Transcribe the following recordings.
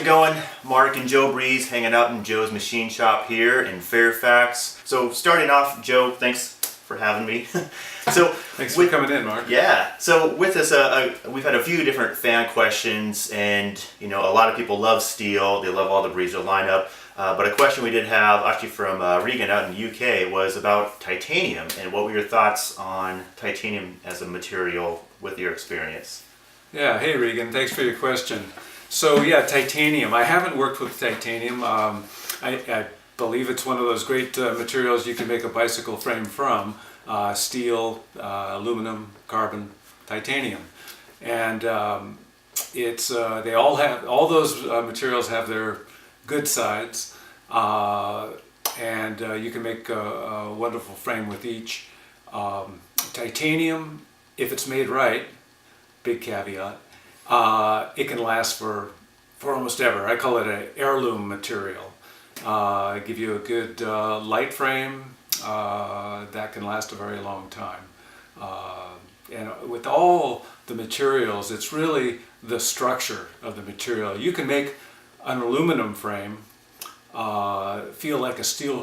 going? Mark and Joe Breeze hanging out in Joe's Machine Shop here in Fairfax. So starting off, Joe, thanks for having me. Thanks for coming in, Mark. Yeah. So with us, we've had a few different fan questions, and a lot of people love steel. They love all the Breezer lineup. But a question we did have actually from Regan out in the UK was about titanium, and what were your thoughts on titanium as a material with your experience? Yeah. Hey, Regan. Thanks for your question. So yeah, titanium. I haven't worked with titanium. I believe it's one of those great materials you can make a bicycle frame from. Steel, aluminum, carbon, titanium. And all those materials have their good sides. And you can make a wonderful frame with each. Titanium, if it's made right, big caveat, it can last for almost ever. I call it an heirloom material. Give you a good light frame that can last a very long time. And with all the materials, it's really the structure of the material. You can make an aluminum frame feel like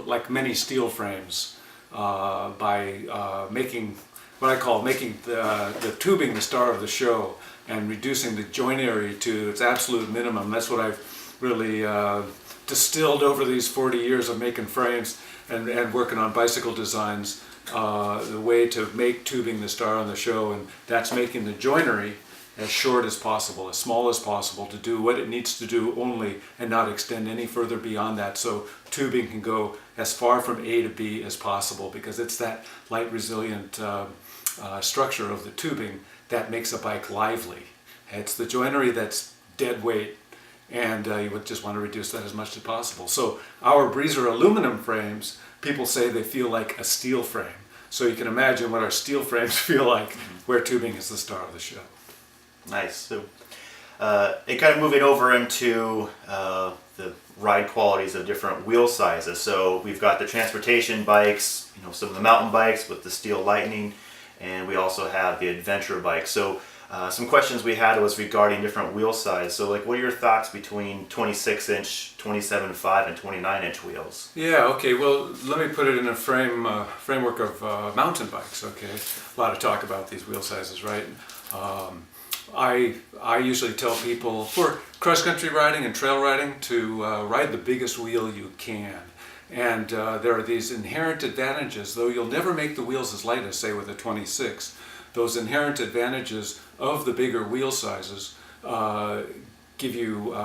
like many steel frames by making what I call making the tubing the star of the show and reducing the joint area to its absolute minimum. That's what I've really distilled over these 40 years of making frames and working on bicycle designs, the way to make tubing the star on the show, and that's making the joinery as short as possible, as small as possible, to do what it needs to do only and not extend any further beyond that, so tubing can go as far from A to B as possible, because it's that light resilient structure of the tubing that makes a bike lively. It's the joinery that's dead weight, and you would just want to reduce that as much as possible. So our Breezer aluminum frames, people say they feel like a steel frame. So you can imagine what our steel frames feel like, where tubing is the star of the show. Nice. So, and kind of moving over into the ride qualities of different wheel sizes. So we've got the transportation bikes, some of the mountain bikes with the Steel Lightning, and we also have the adventure bikes. So some questions we had was regarding different wheel size. So what are your thoughts between 26-inch, 27.5, and 29-inch wheels? Yeah, okay, well, let me put it in a framework of mountain bikes, okay? A lot of talk about these wheel sizes, right? I usually tell people for cross-country riding and trail riding to ride the biggest wheel you can. And there are these inherent advantages, though you'll never make the wheels as light as, say, with a 26. Those inherent advantages of the bigger wheel sizes give you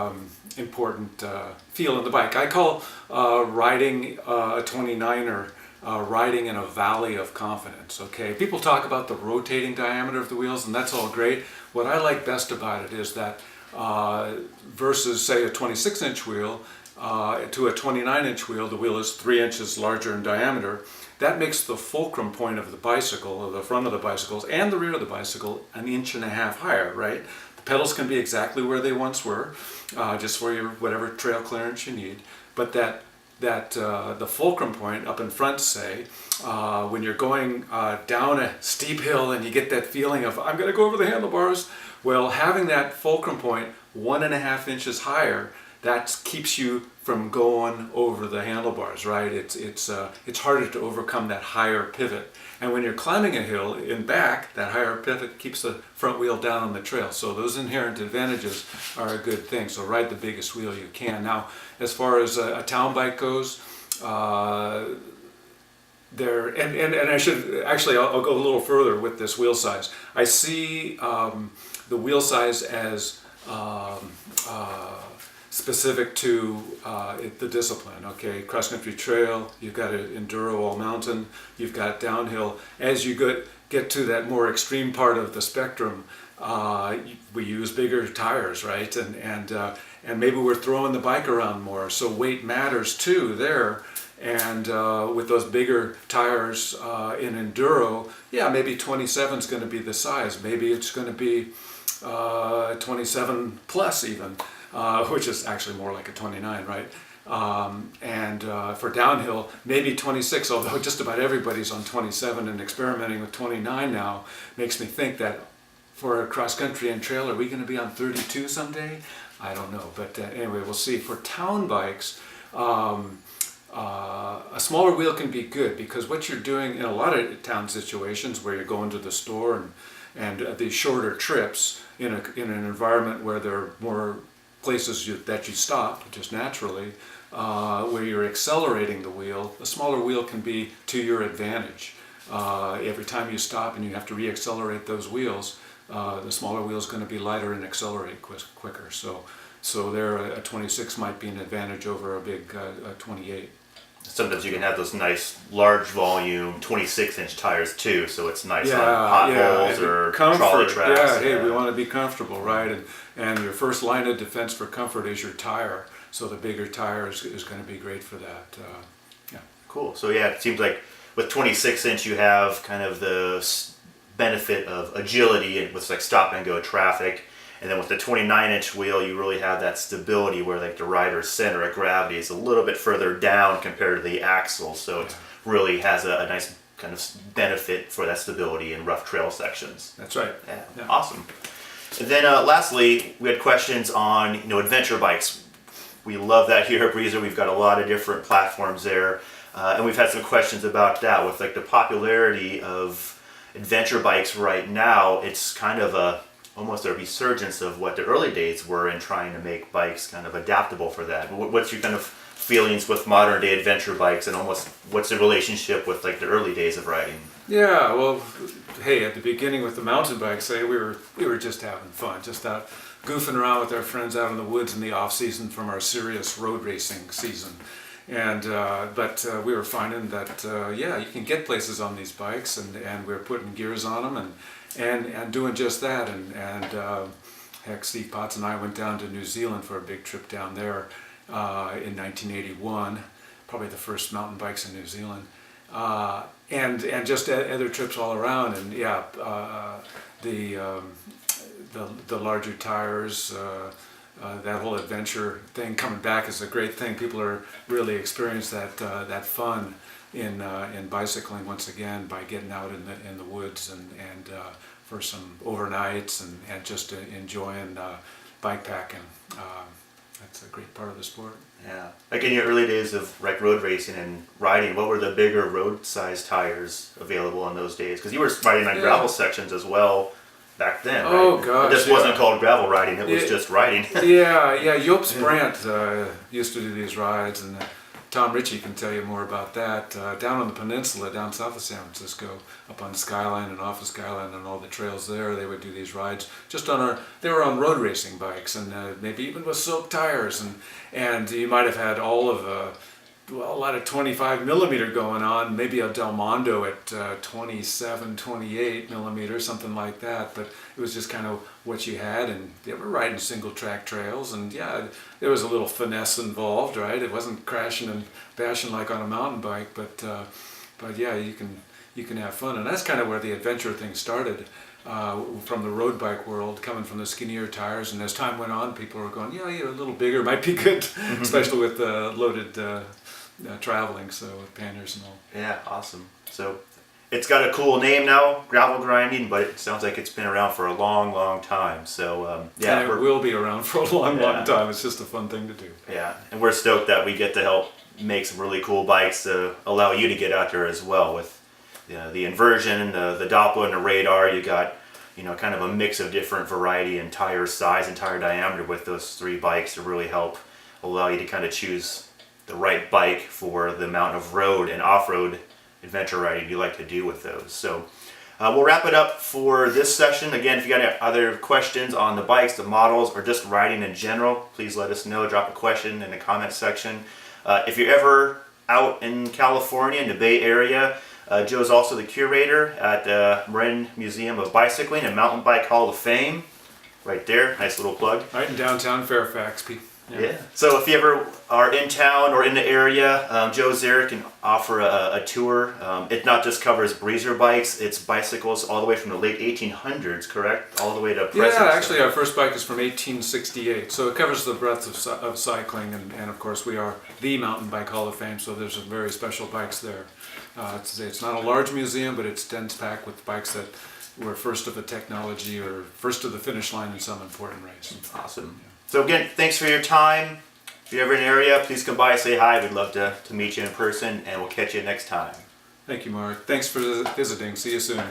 important feel in the bike. I call riding a 29er riding in a valley of confidence, okay? People talk about the rotating diameter of the wheels, and that's all great. What I like best about it is that versus, say, a 26-inch wheel to a 29-inch wheel, the wheel is 3 inches larger in diameter. That makes the fulcrum point of the bicycle, or the front of the bicycles, and the rear of the bicycle, 1.5 inches higher, right? The pedals can be exactly where they once were, just for your whatever trail clearance you need. But the fulcrum point up in front, say, when you're going down a steep hill and you get that feeling of, I'm going to go over the handlebars, well, having that fulcrum point 1.5 inches higher, that keeps you from going over the handlebars, right? It's harder to overcome that higher pivot. And when you're climbing a hill in back, that higher pivot keeps the front wheel down on the trail. So those inherent advantages are a good thing. So ride the biggest wheel you can. Now, as far as a town bike goes, I'll go a little further with this wheel size. I see the wheel size as specific to the discipline, okay? Cross-country trail, you've got an enduro all mountain, you've got downhill. As you get to that more extreme part of the spectrum, we use bigger tires, right? And maybe we're throwing the bike around more, so weight matters too there. And with those bigger tires in enduro, yeah, maybe 27 is going to be the size. Maybe it's going to be 27 plus even. Which is actually more like a 29, right? And for downhill, maybe 26, although just about everybody's on 27 and experimenting with 29 now, makes me think that for cross country and trail, are we going to be on 32 someday? I don't know. But anyway, we'll see. For town bikes, a smaller wheel can be good because what you're doing in a lot of town situations where you're going to the store and these shorter trips in an environment where there are more places that you stop just naturally, where you're accelerating the wheel, a smaller wheel can be to your advantage. Every time you stop and you have to reaccelerate those wheels, the smaller wheel is going to be lighter and accelerate quicker. So there, a 26 might be an advantage over a big 28. Sometimes you can have those nice large volume 26-inch tires too, so it's nice on Yeah, potholes or trolley tracks. Yeah, hey, we want to be comfortable, right? And your first line of defense for comfort is your tire. So the bigger tire is going to be great for that. Yeah. Cool. So yeah, it seems like with 26-inch you have kind of the benefit of agility with like stop and go traffic. And then with the 29-inch wheel, you really have that stability where like the rider's center of gravity is a little bit further down compared to the axle. So it really has a nice kind of benefit for that stability in rough trail sections. That's right. Yeah. Awesome. And then lastly, we had questions on adventure bikes. We love that here at Breezer. We've got a lot of different platforms there. And we've had some questions about that with like the popularity of adventure bikes right now. It's kind of almost a resurgence of what the early days were in trying to make bikes kind of adaptable for that. What's your kind of feelings with modern day adventure bikes, and almost what's the relationship with like the early days of riding? Yeah, well, hey, at the beginning with the mountain bikes, we were just having fun, just out goofing around with our friends out in the woods in the off season from our serious road racing season. And but we were finding that you can get places on these bikes, and we were putting gears on them and doing just that. And heck, Steve Potts and I went down to New Zealand for a big trip down there in 1981, probably the first mountain bikes in New Zealand, and just other trips all around. And the larger tires. That whole adventure thing coming back is a great thing. People are really experience that fun in bicycling once again by getting out in the woods and for some overnights and just enjoying bike packing. That's a great part of the sport. Yeah, like in your early days of like road racing and riding, what were the bigger road size tires available in those days? Because you were riding on gravel sections as well back then, right? Oh gosh, this wasn't called gravel riding; it was just riding. Yeah. Jobs Brandt used to do these rides, and Tom Ritchie can tell you more about that. Down on the peninsula, down south of San Francisco, up on the Skyline and off the Skyline and all the trails there, they would do these rides just they were on road racing bikes, and maybe even with silk tires, and you might have had all of a lot of 25 millimeter going on, maybe a Del Mondo at 27, 28 millimeter, something like that. But it was just kind of what you had, and they were riding single track trails, and there was a little finesse involved, right? It wasn't crashing and bashing like on a mountain bike, but yeah, you can have fun, and that's kind of where the adventure thing started. From the road bike world, coming from the skinnier tires, and as time went on, people were going, a little bigger might be good, especially with loaded traveling, so with panniers and all. Yeah, awesome. So it's got a cool name now, gravel grinding, but it sounds like it's been around for a long, long time. So and it will be around for a long, long time. It's just a fun thing to do. Yeah, and we're stoked that we get to help make some really cool bikes to allow you to get out there as well with the inversion, the Doppler, and the radar. You got kind of a mix of different variety and tire size and tire diameter with those three bikes to really help allow you to kind of choose the right bike for the amount of road and off-road adventure riding you like to do with those. So we'll wrap it up for this session. Again, if you got any other questions on the bikes, the models, or just riding in general, please let us know. Drop a question in the comment section. If you're ever out in California, in the Bay Area, Joe's also the curator at the Marin Museum of Bicycling and Mountain Bike Hall of Fame. Right there, nice little plug. Right in downtown Fairfax, Pete. Yeah. So if you ever are in town or in the area, Joe Zarek can offer a tour. It not just covers Breezer bikes, it's bicycles all the way from the late 1800s, correct? All the way to present. Yeah, actually our first bike is from 1868, so it covers the breadth of cycling, and of course we are the Mountain Bike Hall of Fame, so there's some very special bikes there. It's not a large museum, but it's dense packed with bikes that were first of the technology or first to the finish line in some important race. Awesome. So again, thanks for your time. If you're ever in the area, please come by, say hi. We'd love to meet you in person, and we'll catch you next time. Thank you, Mark. Thanks for visiting. See you soon.